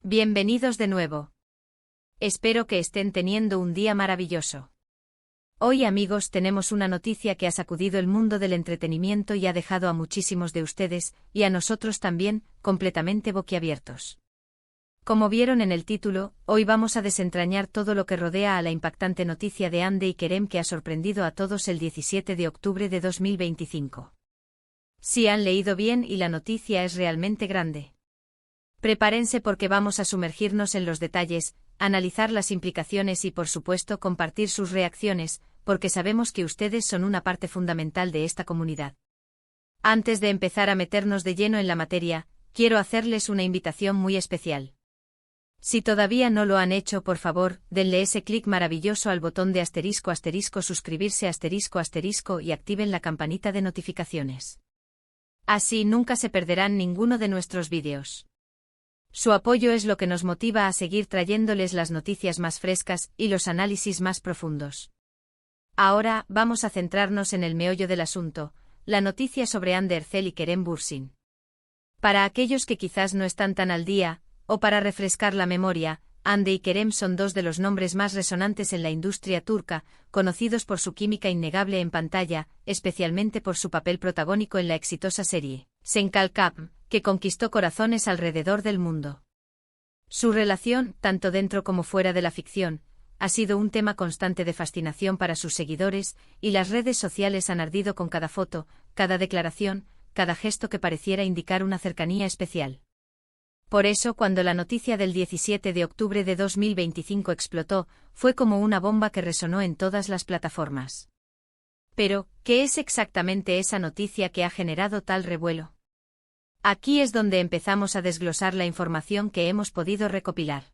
Bienvenidos de nuevo. Espero que estén teniendo un día maravilloso. Hoy, amigos, tenemos una noticia que ha sacudido el mundo del entretenimiento y ha dejado a muchísimos de ustedes, y a nosotros también, completamente boquiabiertos. Como vieron en el título, hoy vamos a desentrañar todo lo que rodea a la impactante noticia de Hande y Kerem que ha sorprendido a todos el 17 de octubre de 2025. Sí, han leído bien y la noticia es realmente grande. Prepárense porque vamos a sumergirnos en los detalles, analizar las implicaciones y por supuesto compartir sus reacciones, porque sabemos que ustedes son una parte fundamental de esta comunidad. Antes de empezar a meternos de lleno en la materia, quiero hacerles una invitación muy especial. Si todavía no lo han hecho, por favor, denle ese clic maravilloso al botón de suscribirse y activen la campanita de notificaciones. Así nunca se perderán ninguno de nuestros vídeos. Su apoyo es lo que nos motiva a seguir trayéndoles las noticias más frescas y los análisis más profundos. Ahora, vamos a centrarnos en el meollo del asunto, la noticia sobre Hande Erçel y Kerem Bürsin. Para aquellos que quizás no están tan al día, o para refrescar la memoria, Hande y Kerem son dos de los nombres más resonantes en la industria turca, conocidos por su química innegable en pantalla, especialmente por su papel protagónico en la exitosa serie Sen Kalkam, que conquistó corazones alrededor del mundo. Su relación, tanto dentro como fuera de la ficción, ha sido un tema constante de fascinación para sus seguidores, y las redes sociales han ardido con cada foto, cada declaración, cada gesto que pareciera indicar una cercanía especial. Por eso, cuando la noticia del 17 de octubre de 2025 explotó, fue como una bomba que resonó en todas las plataformas. Pero, ¿qué es exactamente esa noticia que ha generado tal revuelo? Aquí es donde empezamos a desglosar la información que hemos podido recopilar.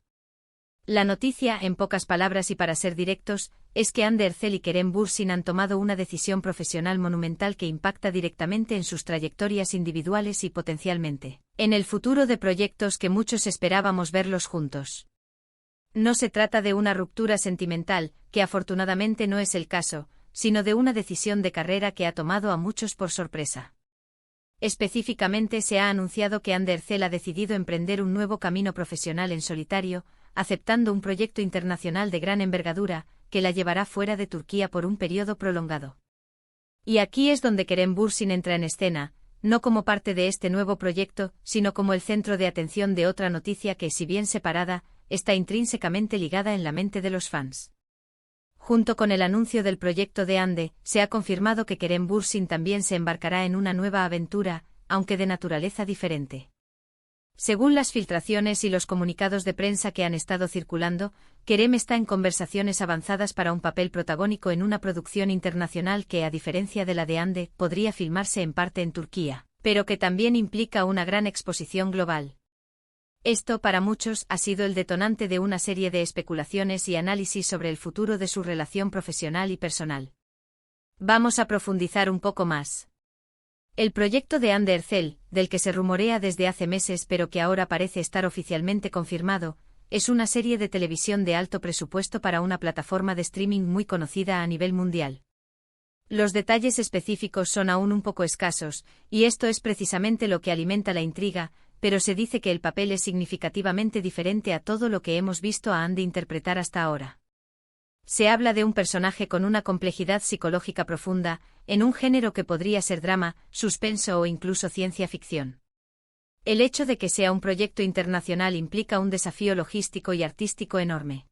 La noticia, en pocas palabras y para ser directos, es que Hande Erçel y Kerem Bürsin han tomado una decisión profesional monumental que impacta directamente en sus trayectorias individuales y potencialmente en el futuro de proyectos que muchos esperábamos verlos juntos. No se trata de una ruptura sentimental, que afortunadamente no es el caso, sino de una decisión de carrera que ha tomado a muchos por sorpresa. Específicamente se ha anunciado que Hande Erçel ha decidido emprender un nuevo camino profesional en solitario, aceptando un proyecto internacional de gran envergadura, que la llevará fuera de Turquía por un periodo prolongado. Y aquí es donde Kerem Bürsin entra en escena, no como parte de este nuevo proyecto, sino como el centro de atención de otra noticia que, si bien separada, está intrínsecamente ligada en la mente de los fans. Junto con el anuncio del proyecto de Hande, se ha confirmado que Kerem Bürsin también se embarcará en una nueva aventura, aunque de naturaleza diferente. Según las filtraciones y los comunicados de prensa que han estado circulando, Kerem está en conversaciones avanzadas para un papel protagónico en una producción internacional que, a diferencia de la de Hande, podría filmarse en parte en Turquía, pero que también implica una gran exposición global. Esto, para muchos, ha sido el detonante de una serie de especulaciones y análisis sobre el futuro de su relación profesional y personal. Vamos a profundizar un poco más. El proyecto de Hande Erçel, del que se rumorea desde hace meses pero que ahora parece estar oficialmente confirmado, es una serie de televisión de alto presupuesto para una plataforma de streaming muy conocida a nivel mundial. Los detalles específicos son aún un poco escasos, y esto es precisamente lo que alimenta la intriga, pero se dice que el papel es significativamente diferente a todo lo que hemos visto a Hande interpretar hasta ahora. Se habla de un personaje con una complejidad psicológica profunda, en un género que podría ser drama, suspenso o incluso ciencia ficción. El hecho de que sea un proyecto internacional implica un desafío logístico y artístico enorme.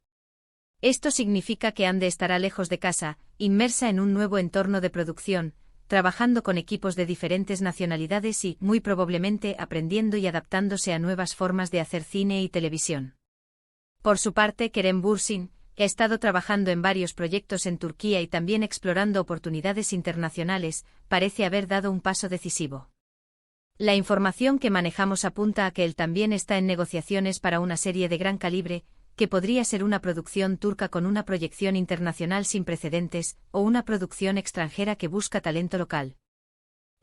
Esto significa que Hande estará lejos de casa, inmersa en un nuevo entorno de producción, trabajando con equipos de diferentes nacionalidades y, muy probablemente, aprendiendo y adaptándose a nuevas formas de hacer cine y televisión. Por su parte, Kerem Bürsin, que ha estado trabajando en varios proyectos en Turquía y también explorando oportunidades internacionales, parece haber dado un paso decisivo. La información que manejamos apunta a que él también está en negociaciones para una serie de gran calibre, que podría ser una producción turca con una proyección internacional sin precedentes, o una producción extranjera que busca talento local.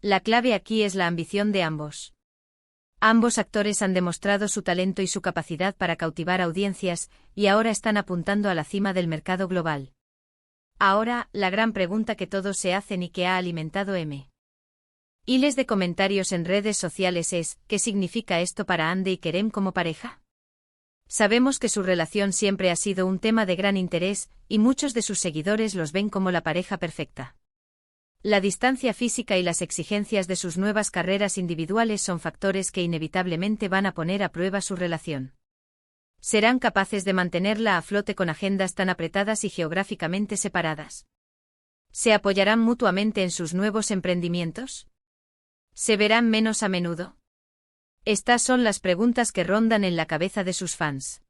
La clave aquí es la ambición de ambos. Ambos actores han demostrado su talento y su capacidad para cautivar audiencias, y ahora están apuntando a la cima del mercado global. Ahora, la gran pregunta que todos se hacen y que ha alimentado hiles de comentarios en redes sociales es: ¿qué significa esto para Hande y Kerem como pareja? Sabemos que su relación siempre ha sido un tema de gran interés, y muchos de sus seguidores los ven como la pareja perfecta. La distancia física y las exigencias de sus nuevas carreras individuales son factores que inevitablemente van a poner a prueba su relación. ¿Serán capaces de mantenerla a flote con agendas tan apretadas y geográficamente separadas? ¿Se apoyarán mutuamente en sus nuevos emprendimientos? ¿Se verán menos a menudo? Estas son las preguntas que rondan en la cabeza de sus fans.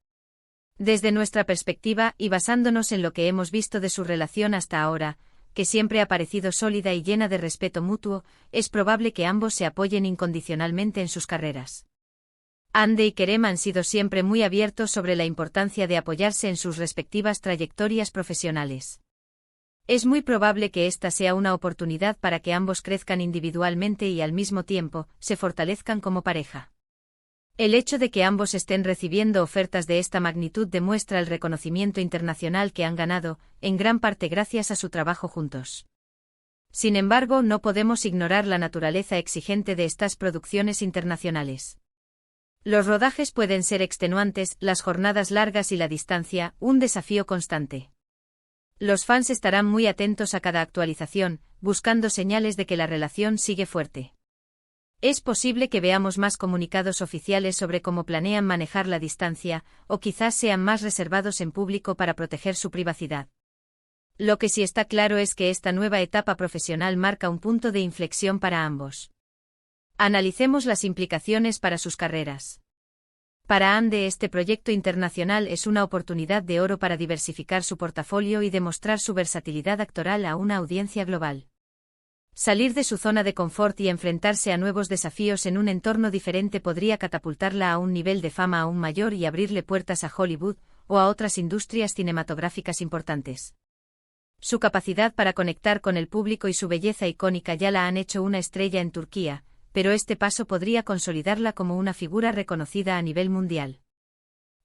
Desde nuestra perspectiva y basándonos en lo que hemos visto de su relación hasta ahora, que siempre ha parecido sólida y llena de respeto mutuo, es probable que ambos se apoyen incondicionalmente en sus carreras. Andy y Kerem han sido siempre muy abiertos sobre la importancia de apoyarse en sus respectivas trayectorias profesionales. Es muy probable que esta sea una oportunidad para que ambos crezcan individualmente y al mismo tiempo, se fortalezcan como pareja. El hecho de que ambos estén recibiendo ofertas de esta magnitud demuestra el reconocimiento internacional que han ganado, en gran parte gracias a su trabajo juntos. Sin embargo, no podemos ignorar la naturaleza exigente de estas producciones internacionales. Los rodajes pueden ser extenuantes, las jornadas largas y la distancia, un desafío constante. Los fans estarán muy atentos a cada actualización, buscando señales de que la relación sigue fuerte. Es posible que veamos más comunicados oficiales sobre cómo planean manejar la distancia, o quizás sean más reservados en público para proteger su privacidad. Lo que sí está claro es que esta nueva etapa profesional marca un punto de inflexión para ambos. Analicemos las implicaciones para sus carreras. Para Andy, este proyecto internacional es una oportunidad de oro para diversificar su portafolio y demostrar su versatilidad actoral a una audiencia global. Salir de su zona de confort y enfrentarse a nuevos desafíos en un entorno diferente podría catapultarla a un nivel de fama aún mayor y abrirle puertas a Hollywood o a otras industrias cinematográficas importantes. Su capacidad para conectar con el público y su belleza icónica ya la han hecho una estrella en Turquía, pero este paso podría consolidarla como una figura reconocida a nivel mundial.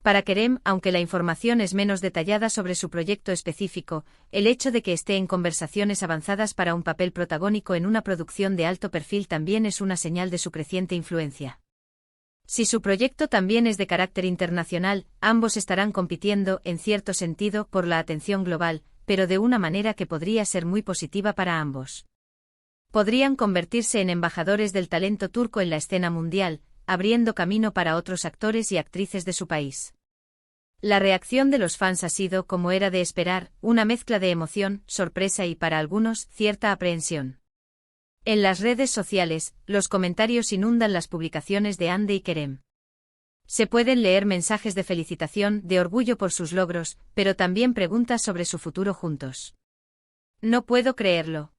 Para Kerem, aunque la información es menos detallada sobre su proyecto específico, el hecho de que esté en conversaciones avanzadas para un papel protagónico en una producción de alto perfil también es una señal de su creciente influencia. Si su proyecto también es de carácter internacional, ambos estarán compitiendo, en cierto sentido, por la atención global, pero de una manera que podría ser muy positiva para ambos. Podrían convertirse en embajadores del talento turco en la escena mundial, abriendo camino para otros actores y actrices de su país. La reacción de los fans ha sido, como era de esperar, una mezcla de emoción, sorpresa y, para algunos, cierta aprehensión. En las redes sociales, los comentarios inundan las publicaciones de Andy y Kerem. Se pueden leer mensajes de felicitación, de orgullo por sus logros, pero también preguntas sobre su futuro juntos. No puedo creerlo.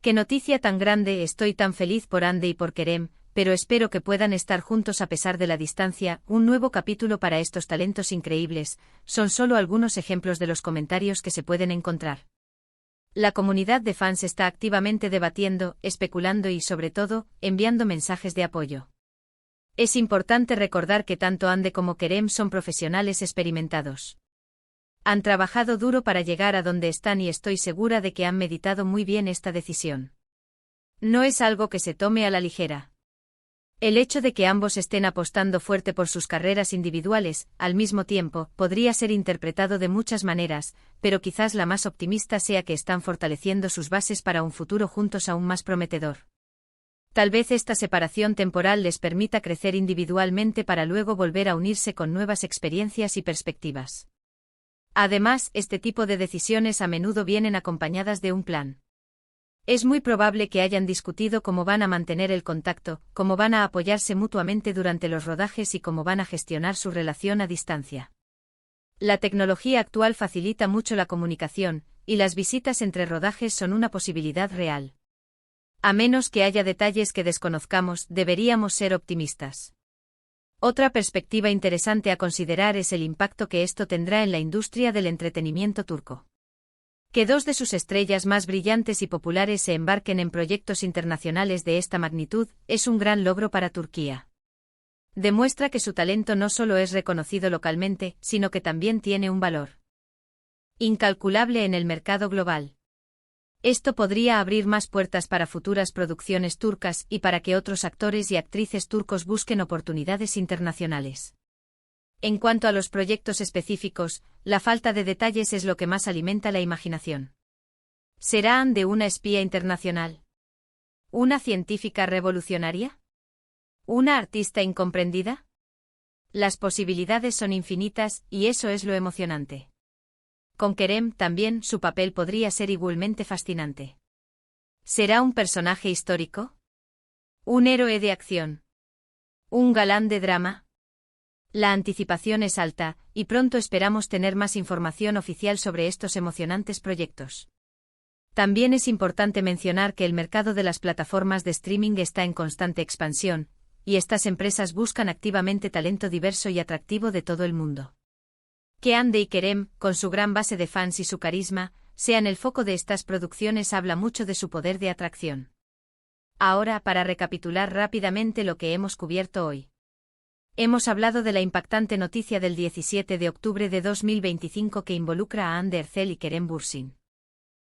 Qué noticia tan grande, estoy tan feliz por Andy y por Kerem, pero espero que puedan estar juntos a pesar de la distancia. Un nuevo capítulo para estos talentos increíbles, son solo algunos ejemplos de los comentarios que se pueden encontrar. La comunidad de fans está activamente debatiendo, especulando y, sobre todo, enviando mensajes de apoyo. Es importante recordar que tanto Andy como Kerem son profesionales experimentados. Han trabajado duro para llegar a donde están y estoy segura de que han meditado muy bien esta decisión. No es algo que se tome a la ligera. El hecho de que ambos estén apostando fuerte por sus carreras individuales, al mismo tiempo, podría ser interpretado de muchas maneras, pero quizás la más optimista sea que están fortaleciendo sus bases para un futuro juntos aún más prometedor. Tal vez esta separación temporal les permita crecer individualmente para luego volver a unirse con nuevas experiencias y perspectivas. Además, este tipo de decisiones a menudo vienen acompañadas de un plan. Es muy probable que hayan discutido cómo van a mantener el contacto, cómo van a apoyarse mutuamente durante los rodajes y cómo van a gestionar su relación a distancia. La tecnología actual facilita mucho la comunicación, y las visitas entre rodajes son una posibilidad real. A menos que haya detalles que desconozcamos, deberíamos ser optimistas. Otra perspectiva interesante a considerar es el impacto que esto tendrá en la industria del entretenimiento turco. Que dos de sus estrellas más brillantes y populares se embarquen en proyectos internacionales de esta magnitud es un gran logro para Turquía. Demuestra que su talento no solo es reconocido localmente, sino que también tiene un valor incalculable en el mercado global. Esto podría abrir más puertas para futuras producciones turcas y para que otros actores y actrices turcos busquen oportunidades internacionales. En cuanto a los proyectos específicos, la falta de detalles es lo que más alimenta la imaginación. ¿Será Anne una espía internacional? ¿Una científica revolucionaria? ¿Una artista incomprendida? Las posibilidades son infinitas y eso es lo emocionante. Con Kerem también su papel podría ser igualmente fascinante. ¿Será un personaje histórico? ¿Un héroe de acción? ¿Un galán de drama? La anticipación es alta, y pronto esperamos tener más información oficial sobre estos emocionantes proyectos. También es importante mencionar que el mercado de las plataformas de streaming está en constante expansión, y estas empresas buscan activamente talento diverso y atractivo de todo el mundo. Que Hande y Kerem, con su gran base de fans y su carisma, sean el foco de estas producciones habla mucho de su poder de atracción. Ahora, para recapitular rápidamente lo que hemos cubierto hoy. Hemos hablado de la impactante noticia del 17 de octubre de 2025 que involucra a Hande Erçel y Kerem Bürsin.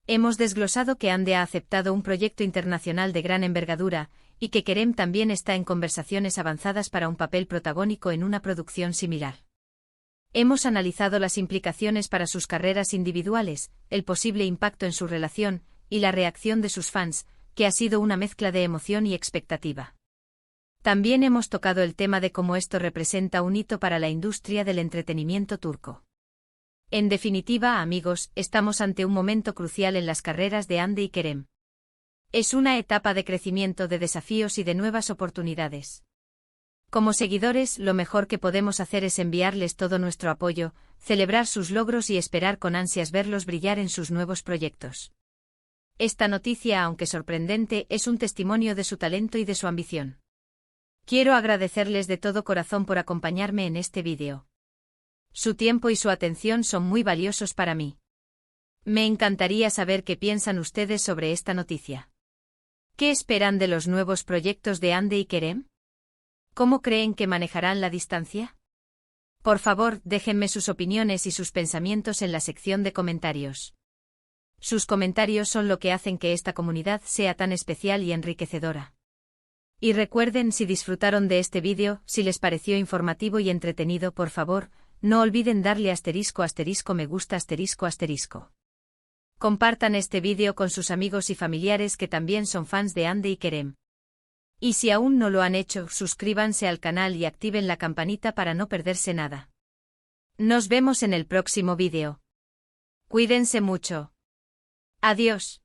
Hemos desglosado que Hande ha aceptado un proyecto internacional de gran envergadura, y que Kerem también está en conversaciones avanzadas para un papel protagónico en una producción similar. Hemos analizado las implicaciones para sus carreras individuales, el posible impacto en su relación, y la reacción de sus fans, que ha sido una mezcla de emoción y expectativa. También hemos tocado el tema de cómo esto representa un hito para la industria del entretenimiento turco. En definitiva, amigos, estamos ante un momento crucial en las carreras de Hande y Kerem. Es una etapa de crecimiento, de desafíos y de nuevas oportunidades. Como seguidores, lo mejor que podemos hacer es enviarles todo nuestro apoyo, celebrar sus logros y esperar con ansias verlos brillar en sus nuevos proyectos. Esta noticia, aunque sorprendente, es un testimonio de su talento y de su ambición. Quiero agradecerles de todo corazón por acompañarme en este vídeo. Su tiempo y su atención son muy valiosos para mí. Me encantaría saber qué piensan ustedes sobre esta noticia. ¿Qué esperan de los nuevos proyectos de Hande y Kerem? ¿Cómo creen que manejarán la distancia? Por favor, déjenme sus opiniones y sus pensamientos en la sección de comentarios. Sus comentarios son lo que hacen que esta comunidad sea tan especial y enriquecedora. Y recuerden, si disfrutaron de este vídeo, si les pareció informativo y entretenido, por favor, no olviden darle asterisco me gusta asterisco. Compartan este vídeo con sus amigos y familiares que también son fans de Hande y Kerem. Y si aún no lo han hecho, suscríbanse al canal y activen la campanita para no perderse nada. Nos vemos en el próximo vídeo. Cuídense mucho. Adiós.